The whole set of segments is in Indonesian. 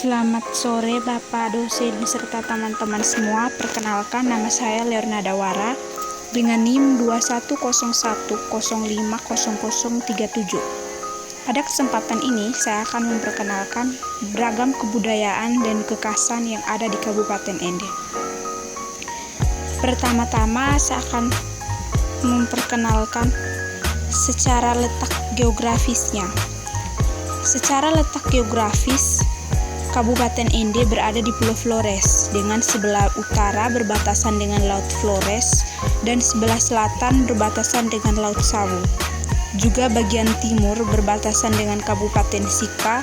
Selamat sore Bapak dosen beserta teman-teman semua. Perkenalkan, nama saya Leorna Dawara dengan NIM 2101050037. Pada kesempatan ini saya akan memperkenalkan beragam kebudayaan dan kekhasan yang ada di Kabupaten Ende. Pertama-tama saya akan memperkenalkan secara letak geografisnya. Secara letak geografis, Kabupaten Ende berada di Pulau Flores, dengan sebelah utara berbatasan dengan Laut Flores dan sebelah selatan berbatasan dengan Laut Sawu. Juga bagian timur berbatasan dengan Kabupaten Sika,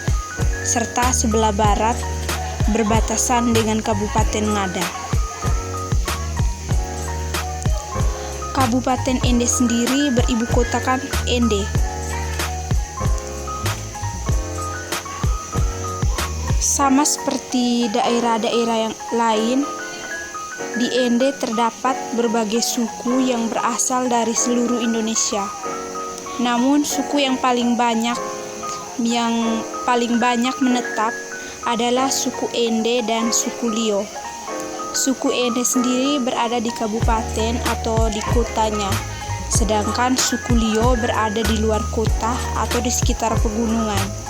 serta sebelah barat berbatasan dengan Kabupaten Ngada. Kabupaten Ende sendiri beribu kotakan Ende. Sama seperti daerah-daerah yang lain, di Ende terdapat berbagai suku yang berasal dari seluruh Indonesia. Namun suku yang paling banyak menetap adalah suku Ende dan suku Lio. Suku Ende sendiri berada di kabupaten atau di kotanya, sedangkan suku Lio berada di luar kota atau di sekitar pegunungan.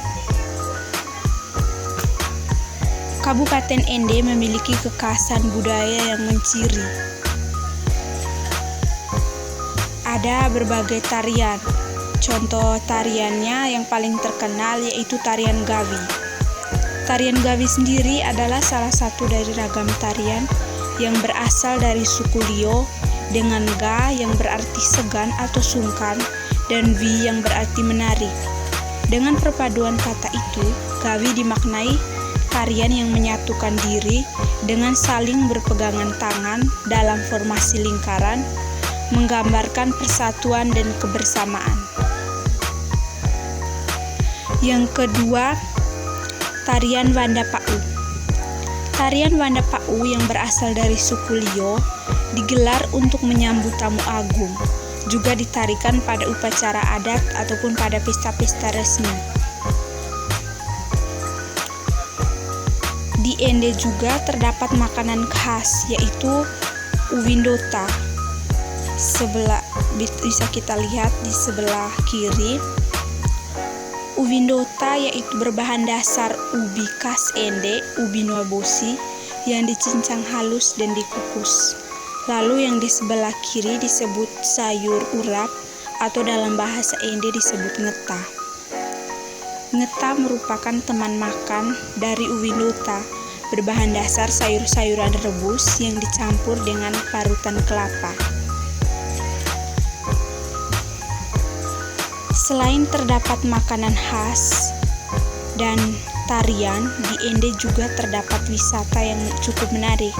Kabupaten Ende memiliki kekhasan budaya yang menciri. Ada berbagai tarian. Contoh tariannya yang paling terkenal yaitu tarian Gawi. Tarian Gawi sendiri adalah salah satu dari ragam tarian yang berasal dari suku Lio, dengan Ga yang berarti segan atau sungkan dan Wi yang berarti menarik. Dengan perpaduan kata itu, Gawi dimaknai tarian yang menyatukan diri dengan saling berpegangan tangan dalam formasi lingkaran, menggambarkan persatuan dan kebersamaan. Yang kedua, tarian Wanda Pau. Tarian Wanda Pau yang berasal dari suku Lio digelar untuk menyambut tamu agung, juga ditarikan pada upacara adat ataupun pada pesta-pesta resmi. Di Ende juga terdapat makanan khas yaitu uwindota. Bisa kita lihat di sebelah kiri. Uwindota yaitu berbahan dasar ubi khas Ende, ubi nuabosi, yang dicincang halus dan dikukus. Lalu yang di sebelah kiri disebut sayur urap atau dalam bahasa Ende disebut ngeta. Ngeta merupakan teman makan dari uwindota, berbahan dasar sayur-sayuran rebus yang dicampur dengan parutan kelapa. Selain terdapat makanan khas dan tarian, di Ende juga terdapat wisata yang cukup menarik.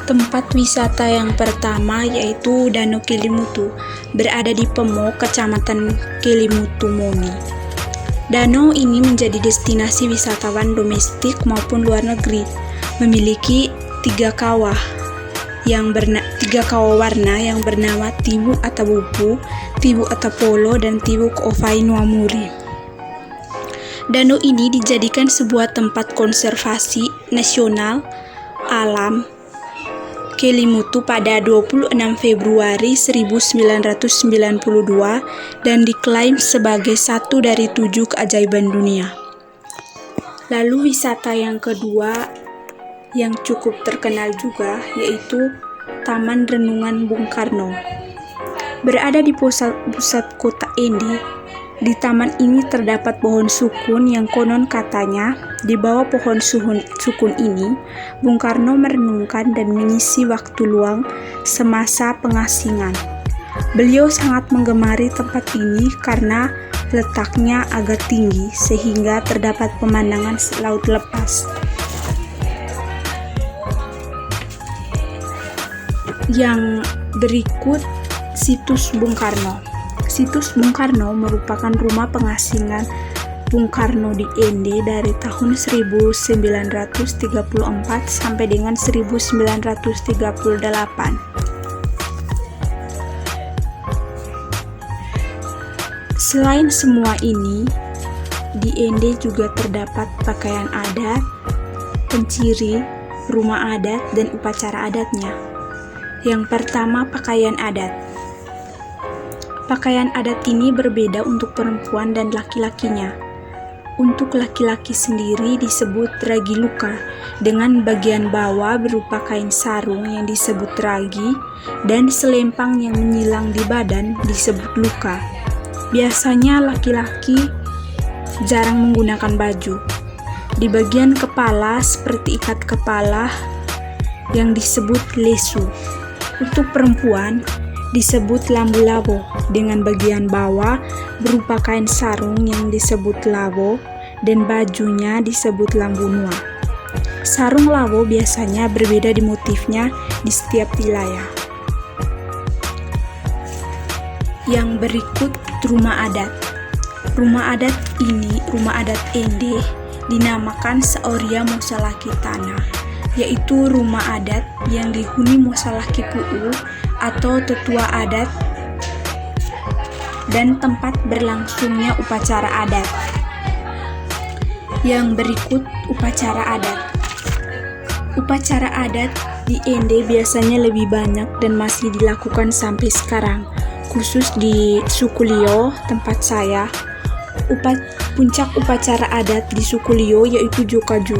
Tempat wisata yang pertama yaitu Danau Kelimutu, berada di Pemo, Kecamatan Kelimutu, Moni. Danau ini menjadi destinasi wisatawan domestik maupun luar negeri. Memiliki tiga kawah warna yang bernama Tibu Atabupu, Tibu Atapolo, dan Tibu Koofai Nuamuri. Danau ini dijadikan sebuah tempat konservasi nasional alam Kelimutu pada 26 Februari 1992 dan diklaim sebagai satu dari 7 keajaiban dunia. Lalu wisata yang kedua yang cukup terkenal juga yaitu Taman Renungan Bung Karno. Berada di pusat kota Ende, di taman ini terdapat pohon sukun yang konon katanya di bawah pohon sukun ini Bung Karno merenungkan dan mengisi waktu luang semasa pengasingan. Beliau sangat menggemari tempat ini karena letaknya agak tinggi sehingga terdapat pemandangan laut lepas. Yang berikut, situs Bung Karno. Situs Bung Karno merupakan rumah pengasingan Bung Karno di Ende dari tahun 1934 sampai dengan 1938. Selain semua ini, di Ende juga terdapat pakaian adat, penciri, rumah adat, dan upacara adatnya. Yang pertama, pakaian adat. Pakaian adat ini berbeda untuk perempuan dan laki-lakinya. Untuk laki-laki sendiri disebut ragi luka, dengan bagian bawah berupa kain sarung yang disebut ragi, dan selempang yang menyilang di badan disebut luka. Biasanya laki-laki jarang menggunakan baju. Di bagian kepala seperti ikat kepala yang disebut lesu. Untuk perempuan disebut lambu labo, dengan bagian bawah berupa kain sarung yang disebut labo dan bajunya disebut lambu nua. Sarung labo biasanya berbeda di motifnya di setiap wilayah. Yang berikut rumah adat. Rumah adat ini, rumah adat Ende, dinamakan Seoria Mosalaki Tanah, yaitu rumah adat yang dihuni Mosalaki Pu'u atau tetua adat dan tempat berlangsungnya upacara adat. Yang berikut upacara adat. Upacara adat di Ende biasanya lebih banyak dan masih dilakukan sampai sekarang, khusus di suku Lio, tempat saya. Puncak upacara adat di suku Lio yaitu Jokaju.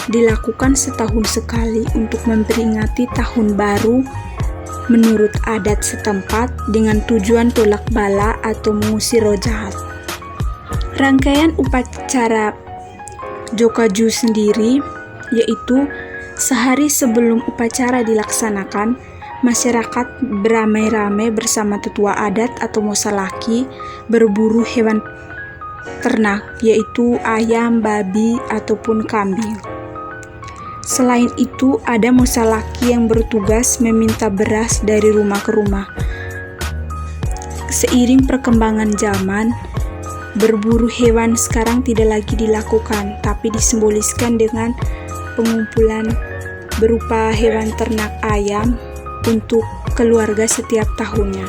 Dilakukan setahun sekali untuk memperingati tahun baru menurut adat setempat dengan tujuan tolak bala atau mengusir roh jahat. Rangkaian upacara Jokaju sendiri yaitu sehari sebelum upacara dilaksanakan, masyarakat beramai-ramai bersama tetua adat atau mosalaki berburu hewan ternak yaitu ayam, babi, ataupun kambing. Selain itu, ada mosalaki yang bertugas meminta beras dari rumah ke rumah. Seiring perkembangan zaman, berburu hewan sekarang tidak lagi dilakukan, tapi disimboliskan dengan pengumpulan berupa hewan ternak ayam untuk keluarga setiap tahunnya.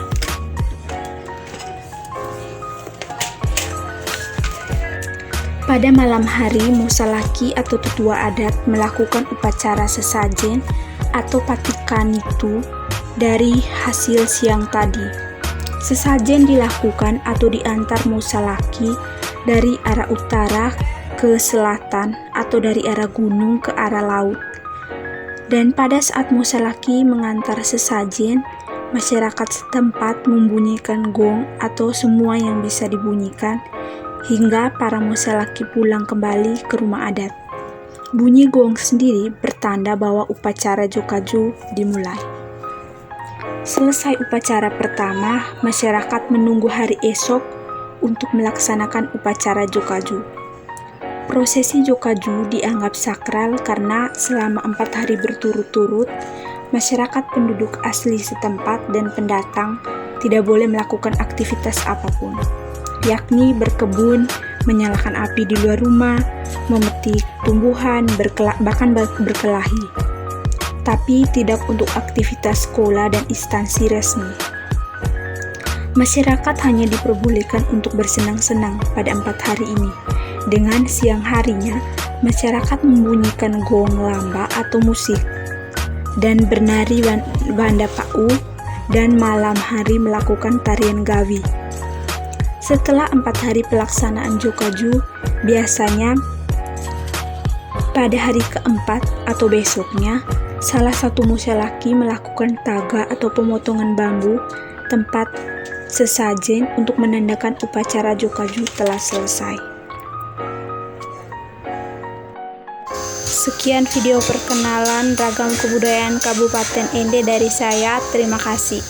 Pada malam hari, mosalaki atau tetua adat melakukan upacara sesajen atau patikanitu dari hasil siang tadi. Sesajen dilakukan atau diantar mosalaki dari arah utara ke selatan atau dari arah gunung ke arah laut. Dan pada saat mosalaki mengantar sesajen, masyarakat setempat membunyikan gong atau semua yang bisa dibunyikan hingga para mosalaki pulang kembali ke rumah adat. Bunyi gong sendiri bertanda bahwa upacara Jokaju dimulai. Selesai upacara pertama, masyarakat menunggu hari esok untuk melaksanakan upacara Jokaju. Prosesi Jokaju dianggap sakral karena selama 4 hari berturut-turut, masyarakat penduduk asli setempat dan pendatang tidak boleh melakukan aktivitas apapun, yakni berkebun, menyalakan api di luar rumah, memetik tumbuhan, bahkan berkelahi. Tapi tidak untuk aktivitas sekolah dan instansi resmi. Masyarakat hanya diperbolehkan untuk bersenang-senang pada 4 hari ini. Dengan siang harinya, masyarakat membunyikan gong lamba atau musik, dan bernari banda pau, dan malam hari melakukan tarian gawi. Setelah 4 hari pelaksanaan Jokaju, biasanya pada hari keempat atau besoknya, salah satu mosalaki melakukan taga atau pemotongan bambu tempat sesajen untuk menandakan upacara Jokaju telah selesai. Sekian video perkenalan ragam kebudayaan Kabupaten Ende dari saya. Terima kasih.